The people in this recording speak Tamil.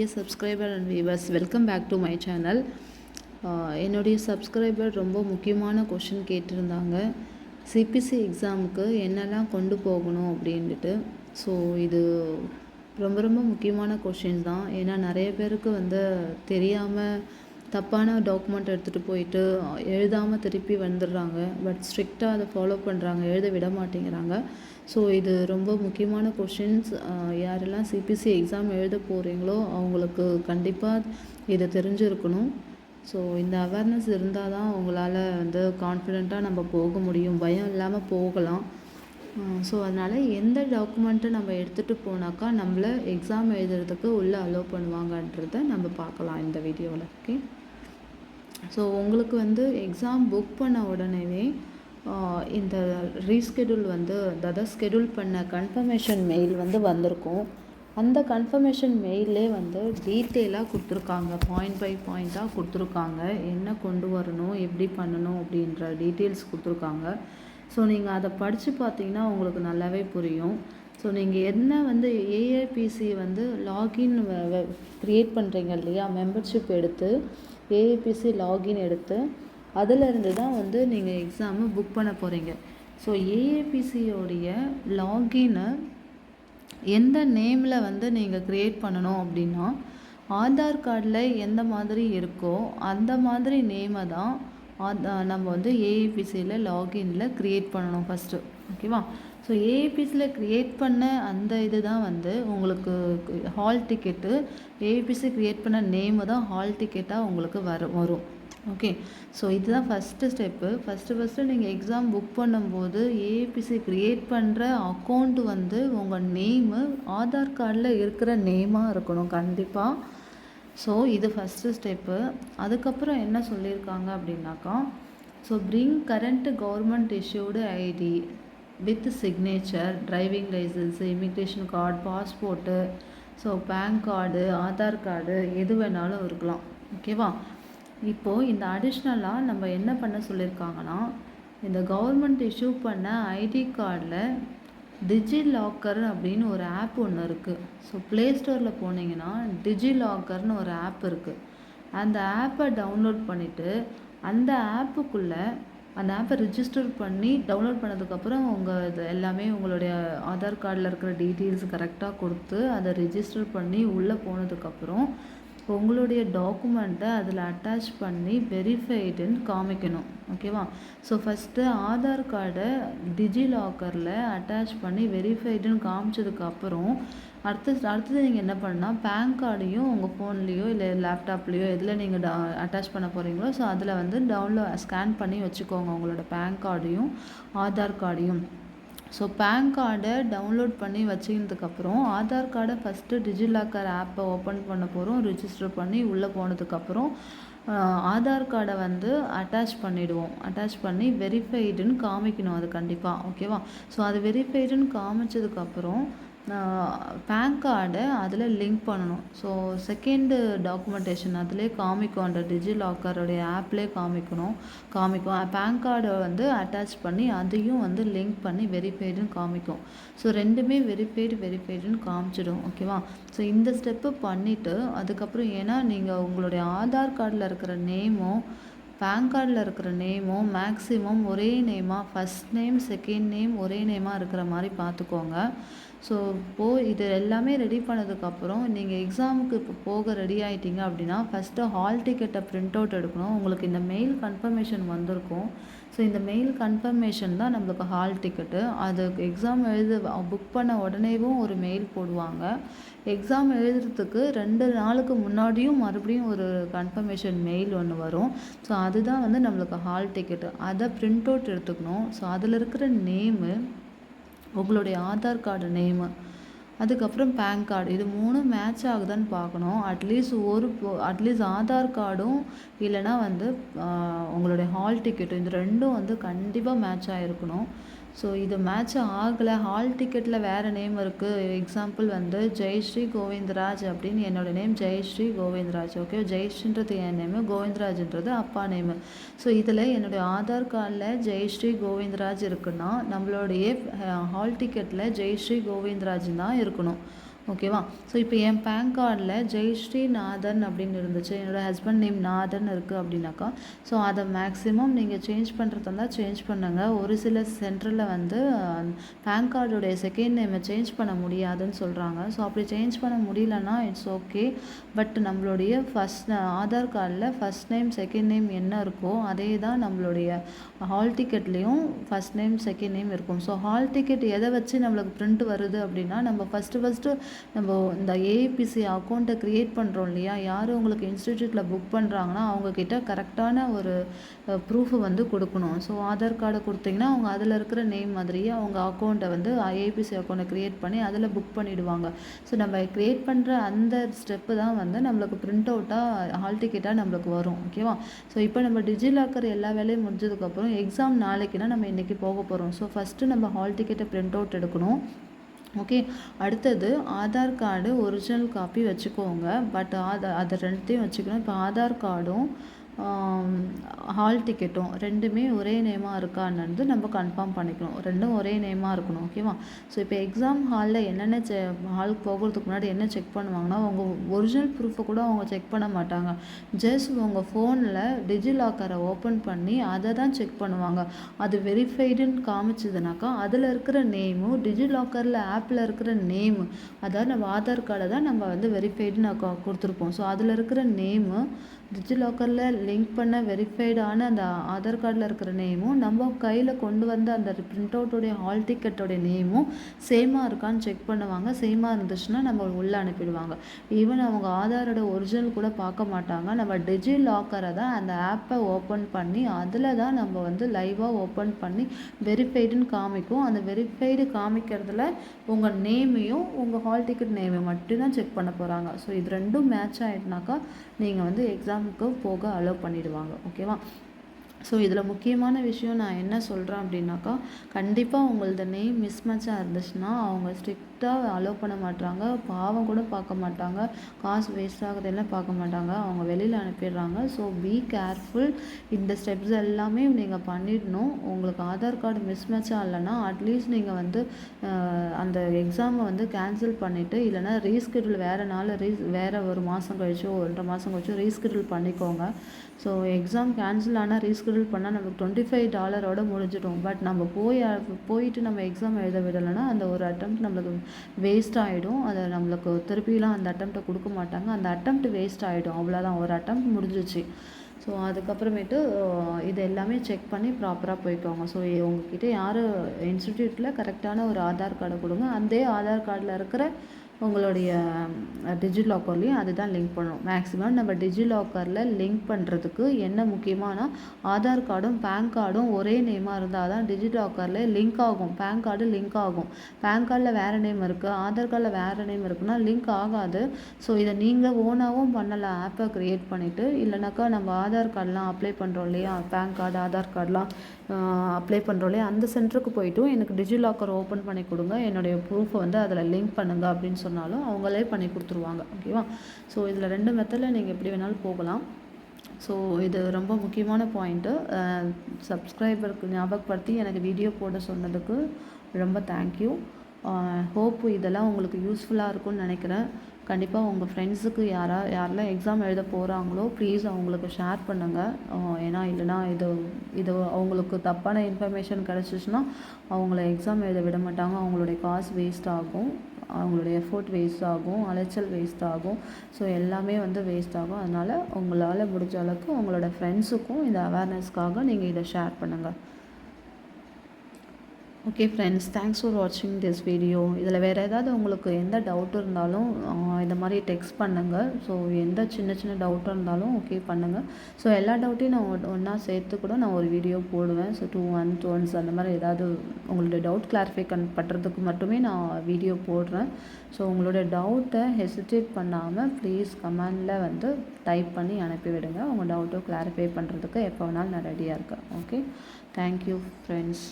Subscriber and viewers, welcome back to my channel. என்னுடைய சப்ஸ்கிரைபர் ரொம்ப முக்கியமான கொஷின் கேட்டிருந்தாங்க. சிபிசி எக்ஸாமுக்கு என்னெல்லாம் கொண்டு போகணும் அப்படின்ட்டு. ஸோ இது ரொம்ப ரொம்ப முக்கியமான கொஷின் தான். ஏன்னா நிறைய பேருக்கு தெரியாமல் தப்பான டாக்குமெண்ட் எடுத்துகிட்டு போயிட்டு எழுதாமல் திருப்பி வந்துடுறாங்க. பட் ஸ்ட்ரிக்டாக அதை ஃபாலோ பண்ணுறாங்க, எழுத விட மாட்டேங்கிறாங்க. ஸோ இது ரொம்ப முக்கியமான கொஷின்ஸ். யாரெல்லாம் சிபிசி எக்ஸாம் எழுத போகிறீங்களோ அவங்களுக்கு கண்டிப்பாக இதை தெரிஞ்சிருக்கணும். ஸோ இந்த அவேர்னஸ் இருந்தால் தான் உங்களால் கான்ஃபிடெண்ட்டாக நம்ம போக முடியும், பயம் இல்லாமல் போகலாம். ஸோ அதனால் எந்த டாக்குமெண்ட்டை நம்ம எடுத்துகிட்டு போனாக்கா நம்மளை எக்ஸாம் எழுதுறதுக்கு உள்ளே அலோவ் பண்ணுவாங்கன்றதை நம்ம பார்க்கலாம் இந்த வீடியோவில். ஓகே, ஸோ உங்களுக்கு எக்ஸாம் புக் பண்ண உடனேவே இந்த ரீஸ்கெடியூல் அதாவது ஸ்கெடியூல் பண்ண கன்ஃபர்மேஷன் மெயில் வந்திருக்கும். அந்த கன்ஃபர்மேஷன் மெயிலே டீட்டெயிலாக கொடுத்துருக்காங்க, பாயிண்ட் பை பாயிண்ட்டாக கொடுத்துருக்காங்க. என்ன கொண்டு வரணும், எப்படி பண்ணணும் அப்படின்ற டீட்டெயில்ஸ் கொடுத்துருக்காங்க. ஸோ நீங்கள் அதை படித்து பார்த்தீங்கன்னா உங்களுக்கு நல்லாவே புரியும். ஸோ நீங்கள் என்ன ஏஐபிசி லாகின் க்ரியேட் பண்ணுறீங்க இல்லையா, மெம்பர்ஷிப் எடுத்து ஏஐபிசி லாகின் எடுத்து அதிலிருந்து தான் நீங்கள் எக்ஸாமு புக் பண்ண போகிறீங்க. ஸோ ஏஐபிசியோடைய லாகினை எந்த நேமில் நீங்கள் க்ரியேட் பண்ணணும் அப்படின்னா, ஆதார் கார்டில் எந்த மாதிரி இருக்கோ அந்த மாதிரி நேமை தான் நம்ம ஏஐபிசியில் லாகினில் க்ரியேட் பண்ணணும் ஃபஸ்ட்டு. ஓகேவா? ஸோ ஏஐபிசியில் க்ரியேட் பண்ண அந்த இது தான் உங்களுக்கு ஹால் டிக்கெட்டு. ஏஐபிசி க்ரியேட் பண்ண நேமு தான் ஹால் டிக்கெட்டாக உங்களுக்கு வரும். ஓகே, ஸோ இதுதான் ஃபஸ்ட்டு ஸ்டெப்பு. ஃபஸ்ட்டு நீங்கள் எக்ஸாம் புக் பண்ணும்போது ஏஐபிசி க்ரியேட் பண்ணுற அக்கௌண்ட்டு உங்கள் நேமு ஆதார் கார்டில் இருக்கிற நேமாக இருக்கணும் கண்டிப்பாக. ஸோ இது ஃபஸ்ட்டு ஸ்டெப்பு. அதுக்கப்புறம் என்ன சொல்லியிருக்காங்க அப்படின்னாக்கா, so bring current government issued ID with signature, driving license, immigration card, passport, so PAN card, Aadhaar card எது வேணாலும் இருக்கலாம். ஓகேவா? இப்போது இந்த அடிஷ்னலாக நம்ம என்ன பண்ண சொல்லியிருக்காங்கன்னா, இந்த கவர்மெண்ட் இஷ்யூ பண்ண ஐடி கார்டில் டிஜிலாக்கர் அப்படின்னு ஒரு ஆப் ஒன்று இருக்குது. ஸோ ப்ளே ஸ்டோரில் போனீங்கன்னா டிஜிலாக்கர்னு ஒரு ஆப் இருக்குது. அந்த ஆப்பை டவுன்லோட் பண்ணிவிட்டு அந்த ஆப்பை ரிஜிஸ்டர் பண்ணி டவுன்லோட் பண்ணதுக்கப்புறம் உங்கள் இது எல்லாமே உங்களுடைய ஆதார் கார்டில் இருக்கிற டீட்டெயில்ஸ் கரெக்டாக கொடுத்து அதை ரிஜிஸ்டர் பண்ணி உள்ளே போனதுக்கப்புறம் உங்களுடைய டாக்குமெண்ட்டை அதில் அட்டாச் பண்ணி வெரிஃபைடுன்னு காமிக்கணும். ஓகேவா? ஸோ ஃபஸ்ட்டு ஆதார் கார்டை டிஜிலாக்கரில் அட்டாச் பண்ணி வெரிஃபைடுன்னு காமிச்சதுக்கப்புறம் அடுத்தது நீங்கள் என்ன பண்ணால் பேன் கார்டையும் உங்கள் ஃபோன்லேயோ இல்லை லேப்டாப்லேயோ எதில் நீங்கள் அட்டாச் பண்ண போகிறீங்களோ ஸோ அதில் ஸ்கேன் பண்ணி வச்சுக்கோங்க உங்களோட பேன் கார்டையும் ஆதார் கார்டையும். ஸோ பேன் கார்டை டவுன்லோட் பண்ணி வச்சுக்கினதுக்கப்புறம் ஆதார் கார்டை ஃபஸ்ட்டு டிஜிலாக்கர் ஆப்பை ஓப்பன் பண்ண போகிறோம். ரிஜிஸ்டர் பண்ணி உள்ளே போனதுக்கப்புறம் ஆதார் கார்டை அட்டாச் பண்ணிவிடுவோம். அட்டாச் பண்ணி வெரிஃபைடுன்னு காமிக்கணும் அது கண்டிப்பாக. ஓகேவா? ஸோ அது வெரிஃபைடுன்னு காமிச்சதுக்கப்புறம் பேன் கார்டை அதில் லிங்க் பண்ணணும். ஸோ செகண்டு டாக்குமெண்டேஷன் அதிலே காமிக்கும், அந்த டிஜிலாக்கருடைய ஆப்லேயே காமிக்கும். பேன் கார்டை அட்டாச் பண்ணி அதையும் லிங்க் பண்ணி வெரிஃபைடுன்னு காமிக்கும். ஸோ ரெண்டுமே வெரிஃபைடுன்னு காமிச்சிடும். ஓகேவா? ஸோ இந்த ஸ்டெப்பு பண்ணிவிட்டு அதுக்கப்புறம் ஏன்னா நீங்கள் உங்களுடைய ஆதார் கார்டில் இருக்கிற நேமும் பேன் கார்டில் இருக்கிற நேமும் மேக்ஸிமம் ஒரே நேமாக, ஃபஸ்ட் நேம் செகண்ட் நேம் ஒரே நேமாக இருக்கிற மாதிரி பார்த்துக்கோங்க. ஸோ இப்போது இது எல்லாமே ரெடி பண்ணதுக்கப்புறம் நீங்கள் எக்ஸாமுக்கு இப்போ போக ரெடி ஆகிட்டீங்க அப்படின்னா ஃபஸ்ட்டு ஹால் டிக்கெட்டை ப்ரிண்ட் அவுட் எடுக்கணும். உங்களுக்கு இந்த மெயில் கன்ஃபர்மேஷன் வந்திருக்கும். ஸோ இந்த மெயில் கன்ஃபர்மேஷன் தான் நம்மளுக்கு ஹால் டிக்கெட்டு. அது எக்ஸாம் புக் பண்ண உடனேவும் ஒரு மெயில் போடுவாங்க. எக்ஸாம் எழுதுறதுக்கு 2 நாளுக்கு முன்னாடியும் மறுபடியும் ஒரு கன்ஃபர்மேஷன் மெயில் ஒன்று வரும். ஸோ அதுதான் நம்மளுக்கு ஹால் டிக்கெட்டு. அதை ப்ரிண்ட் அவுட் எடுத்துக்கணும். ஸோ அதில் இருக்கிற நேமு, உங்களுடைய ஆதார் கார்டு நேமு, அதுக்கப்புறம் பேன் கார்டு, இது 3 மேட்ச் ஆகுதான்னு பார்க்கணும். அட்லீஸ்ட் ஆதார் கார்டும் இல்லைனா உங்களுடைய ஹால் டிக்கெட்டும் இது ரெண்டும் கண்டிப்பாக மேட்ச் ஆகிருக்கணும். ஸோ இது மேட்ச் ஆகலை, ஹால் டிக்கெட்டில் வேறு நேம் இருக்குது. எக்ஸாம்பிள் ஜெயஸ்ரீ கோவிந்தராஜ் அப்படின்னு என்னோடய நேம் ஜெயஸ்ரீ கோவிந்தராஜ். ஓகே, ஜெயஸ்ரீன்றது என் நேமு, கோவிந்தராஜ்ன்றது அப்பா நேமு. ஸோ இதில் என்னுடைய ஆதார் கார்டில் ஜெயஸ்ரீ கோவிந்தராஜ் இருக்குன்னா நம்மளுடைய ஹால் டிக்கெட்டில் ஜெயஸ்ரீ கோவிந்தராஜ் தான் இருக்கணும். ஓகேவா? ஸோ இப்போ என் பேன் கார்டில் ஜெயஸ்ரீ நாதன் அப்படின்னு இருந்துச்சு, என்னோடய ஹஸ்பண்ட் நேம் நாதன் இருக்குது அப்படின்னாக்கா, ஸோ அதை மேக்ஸிமம் நீங்கள் சேஞ்ச் பண்ணுறதா இருந்தால் சேஞ்ச் பண்ணுங்கள். ஒரு சில சென்டரில் வந்து பேன் கார்டுடைய செகண்ட் நேமை சேஞ்ச் பண்ண முடியாதுன்னு சொல்கிறாங்க. ஸோ அப்படி சேஞ்ச் பண்ண முடியலன்னா இட்ஸ் ஓகே. பட் நம்மளுடைய ஆதார் கார்டில் ஃபஸ்ட் நேம் செகண்ட் நேம் என்ன இருக்கோ அதே தான் நம்மளுடைய ஹால் டிக்கெட்லேயும் ஃபஸ்ட் நேம் செகண்ட் நேம் இருக்கும். ஸோ ஹால் டிக்கெட் எதை வச்சு நம்மளுக்கு பிரிண்ட் வருது அப்படின்னா, நம்ம ஃபஸ்ட்டு நம்ம இந்த ஏஐபிசி அக்கௌண்ட்டை க்ரியேட் பண்ணுறோம் இல்லையா, யார் உங்களுக்கு இன்ஸ்டிடியூட்டில் புக் பண்ணுறாங்கன்னா அவங்கக்கிட்ட கரெக்டான ஒரு ப்ரூஃபை வந்து கொடுக்கணும். ஸோ ஆதார் கார்டை கொடுத்தீங்கன்னா அவங்க அதில் இருக்கிற நேம் மாதிரியே அவங்க அக்கௌண்ட்டை வந்து ஏஐபிசி அக்கௌண்ட்டை க்ரியேட் பண்ணி அதில் புக் பண்ணிவிடுவாங்க. ஸோ நம்ம க்ரியேட் பண்ணுற அந்த ஸ்டெப்பு தான் வந்து நம்மளுக்கு பிரிண்ட் அவுட்டாக ஹால் டிக்கெட்டாக நம்மளுக்கு வரும். ஓகேவா? ஸோ இப்போ நம்ம டிஜிலாக்கர் எல்லா வேலையும் முடிஞ்சதுக்கப்புறம் எக்ஸாம் நாளைக்குன்னா நம்ம இன்றைக்கி போக போகிறோம். ஸோ ஃபஸ்ட்டு நம்ம ஹால் டிக்கெட்டை பிரிண்ட் அவுட் எடுக்கணும். ஓகே, அடுத்தது ஆதார் கார்டு ஒரிஜினல் காப்பி வச்சுக்கோங்க. பட் அதை ரெண்டுத்தையும் வச்சுக்கணும். இப்போ ஆதார் கார்டும் ஹால் டிக்கெட்டும் ரெண்டுமே ஒரே நேமாக இருக்கான்னு நம்ம கன்ஃபார்ம் பண்ணிக்கணும். ரெண்டும் ஒரே நேமாக இருக்கணும். ஓகேவா? ஸோ இப்போ எக்ஸாம் ஹாலில் என்னென்ன ஹாலுக்கு போகிறதுக்கு முன்னாடி என்ன செக் பண்ணுவாங்கன்னா, உங்கள் ஒரிஜினல் ப்ரூஃபை கூட அவங்க செக் பண்ண மாட்டாங்க. ஜஸ்ட் உங்கள் ஃபோனில் டிஜிலாக்கரை ஓப்பன் பண்ணி அதை தான் செக் பண்ணுவாங்க. அது வெரிஃபைடுன்னு காமிச்சதுனாக்கா அதில் இருக்கிற நேமும் டிஜிலாக்கரில் ஆப்பில் இருக்கிற நேமு, அதாவது நம்ம ஆதார் கார்டை தான் நம்ம வந்து வெரிஃபைடுன்னு கொடுத்துருப்போம். ஸோ அதில் இருக்கிற நேமு டிஜிலாக்கரில் லிங்க் பண்ண வெரிஃபைடான அந்த ஆதார் கார்டில் இருக்கிற நேமும் நம்ம கையில் கொண்டு வந்த அந்த பிரிண்ட் அவுட்டோடைய ஹால் டிக்கெட்டோடைய நேமும் சேமாக இருக்கான்னு செக் பண்ணுவாங்க. சேமாக இருந்துச்சுன்னா நம்ம உள்ளே அனுப்பிடுவாங்க. ஈவன் அவங்க ஆதாரோட ஒரிஜினல் கூட பார்க்க மாட்டாங்க. நம்ம டிஜிலாக்கரை தான் அந்த ஆப்பை ஓப்பன் பண்ணி அதில் தான் நம்ம வந்து லைவாக ஓப்பன் பண்ணி வெரிஃபைடுன்னு காமிக்கும். அந்த வெரிஃபைடு காமிக்கிறதுல உங்கள் நேமையும் உங்கள் ஹால் டிக்கெட் நேமையும் மட்டும்தான் செக் பண்ண போகிறாங்க. ஸோ இது ரெண்டும் மேட்ச் ஆகிட்டுனாக்கா நீங்கள் வந்து எக்ஸாமுக்கு போக அலோவ் பண்ணிடுவாங்க. ஓகேவா? ஸோ இதில் முக்கியமான விஷயம் நான் என்ன சொல்கிறேன் அப்படின்னாக்கா, கண்டிப்பாக உங்களது நேம் மிஸ்மேட்சாக இருந்துச்சுன்னா அவங்க ஸ்ட்ரிக்டாக அலோவ் பண்ண மாட்டாங்க. பாவம் கூட பார்க்க மாட்டாங்க. காசு வேஸ்ட் ஆகுதெல்லாம் பார்க்க மாட்டாங்க. அவங்க வெளியில் அனுப்பிடுறாங்க. So be careful. இந்த ஸ்டெப்ஸ் எல்லாமே நீங்கள் பண்ணிடணும். உங்களுக்கு ஆதார் கார்டு மிஸ்மேட்சாக இல்லைன்னா அட்லீஸ்ட் நீங்கள் வந்து அந்த எக்ஸாமை வந்து கேன்சல் பண்ணிவிட்டு இல்லைனா ரீஸ்கெட்யூல் வேறு நாள் வேறு ஒரு மாதம் கழிச்சோ 1.5 மாதம் கழிச்சோ ரீஸ்கெட்யூல் பண்ணிக்கோங்க. ஸோ எக்ஸாம் கேன்சல் ஆனால் ரீஸ்கெட்யூல் பண்ணால் நமக்கு $25 முடிஞ்சிடும். பட் நம்ம போயிட்டு நம்ம எக்ஸாம் எழுத விடலைன்னா அந்த ஒரு அட்டெம்ப்ட் நம்மளுக்கு வேஸ்ட் ஆகிடும். அதை நம்மளுக்கு திருப்பிலாம் அந்த அட்டெம்ப்டை கொடுக்க மாட்டாங்க. அந்த அட்டெம்ப்ட் வேஸ்ட் ஆகிடும். அவ்வளோதான், ஒரு அட்டெம்ப்ட் முடிஞ்சிச்சு. ஸோ அதுக்கப்புறமேட்டு இது எல்லாமே செக் பண்ணி ப்ராப்பராக போய்க்கோங்க. ஸோ உங்ககிட்ட யார் இன்ஸ்டிடியூட்டில் கரெக்டான ஒரு ஆதார் கார்டை கொடுங்க. அதே ஆதார் கார்டில் இருக்கிற உங்களுடைய டிஜிலாக்கர்லேயும் அதுதான் லிங்க் பண்ணணும். மேக்ஸிமம் நம்ம டிஜிலாக்கரில் லிங்க் பண்ணுறதுக்கு என்ன முக்கியமானா ஆதார் கார்டும் பேன் கார்டும் ஒரே நேமாக இருந்தால் தான் டிஜிலாக்கரில் லிங்க் ஆகும். பேன் கார்டு லிங்க் ஆகும். பேன் கார்டில் வேறு நேம் இருக்குது, ஆதார் கார்டில் வேறு நேம் இருக்குன்னா லிங்க் ஆகாது. ஸோ இதை நீங்கள் ஓனாகவும் பண்ணலாம். ஆப்பை க்ரியேட் பண்ணிவிட்டு இல்லைனாக்கா நம்ம ஆதார் கார்டெலாம் அப்ளை பண்ணுறோம் இல்லையா, பேன் கார்டு ஆதார் கார்டெலாம் அப்ளை பண்ணுறோம் இல்லையா, அந்த சென்டருக்கு போய்ட்டும் எனக்கு டிஜிலாக்கர் ஓப்பன் பண்ணி கொடுங்க, என்னுடைய ப்ரூஃபை வந்து அதில் லிங்க் பண்ணுங்கள் அப்படின்னு சொன்னாலும் அவங்களே பண்ணி கொடுத்துருவாங்க. ஓகேவா? ஸோ இதில் 2 மெத்தடில் நீங்கள் எப்படி வேணாலும் போகலாம். ஸோ இது ரொம்ப முக்கியமான பாயிண்ட்டு. சப்ஸ்கிரைபருக்கு ஞாபகப்படுத்தி எனக்கு வீடியோ போட சொன்னதுக்கு ரொம்ப தேங்க்யூ. ஹோப் இதெல்லாம் உங்களுக்கு யூஸ்ஃபுல்லாக இருக்கும்னு நினைக்கிறேன். கண்டிப்பாக உங்கள் ஃப்ரெண்ட்ஸுக்கு யாரெல்லாம் எக்ஸாம் எழுத போகிறாங்களோ ப்ளீஸ் அவங்களுக்கு ஷேர் பண்ணுங்கள். ஏன்னா இல்லைனா இது அவங்களுக்கு தப்பான இன்ஃபர்மேஷன் கிடச்சிச்சின்னா அவங்கள எக்ஸாம் எழுத விட மாட்டாங்க. அவங்களுடைய காசு வேஸ்ட் ஆகும், அவங்களுடைய எஃபோர்ட் வேஸ்ட் ஆகும், அலைச்சல் வேஸ்ட் ஆகும். ஸோ எல்லாமே வந்து வேஸ்ட் ஆகும். அதனால் உங்களால் முடிஞ்ச அளவுக்கு உங்களோட ஃப்ரெண்ட்ஸுக்கும் இந்த அவேர்னஸ்க்காக நீங்கள் இதை ஷேர் பண்ணுங்கள். ஓகே ஃப்ரெண்ட்ஸ், தேங்க்ஸ் ஃபார் வாட்சிங் திஸ் வீடியோ. இதில் வேறு ஏதாவது உங்களுக்கு எந்த டவுட் இருந்தாலும் இந்த மாதிரி டெக்ஸ்ட் பண்ணுங்கள். ஸோ எந்த சின்ன டவுட்டாக இருந்தாலும் ஓகே பண்ணுங்கள். ஸோ எல்லா டவுட்டையும் நான் ஒன்றா சேர்த்து கூட நான் ஒரு வீடியோ போடுவேன். ஸோ 2 months once அந்த மாதிரி ஏதாவது உங்களுடைய டவுட் கிளாரிஃபை பண்ணுறதுக்கு மட்டுமே நான் வீடியோ போடுறேன். ஸோ உங்களுடைய டவுட்டை ஹெசிடேட் பண்ணாமல் ப்ளீஸ் கமெண்டில் வந்து டைப் பண்ணி அனுப்பிவிடுங்க. உங்கள் டவுட்டை கிளாரிஃபை பண்ணுறதுக்கு எப்போ வேணாலும் நான் ரெடியாக இருக்கேன். Okay, thank you friends.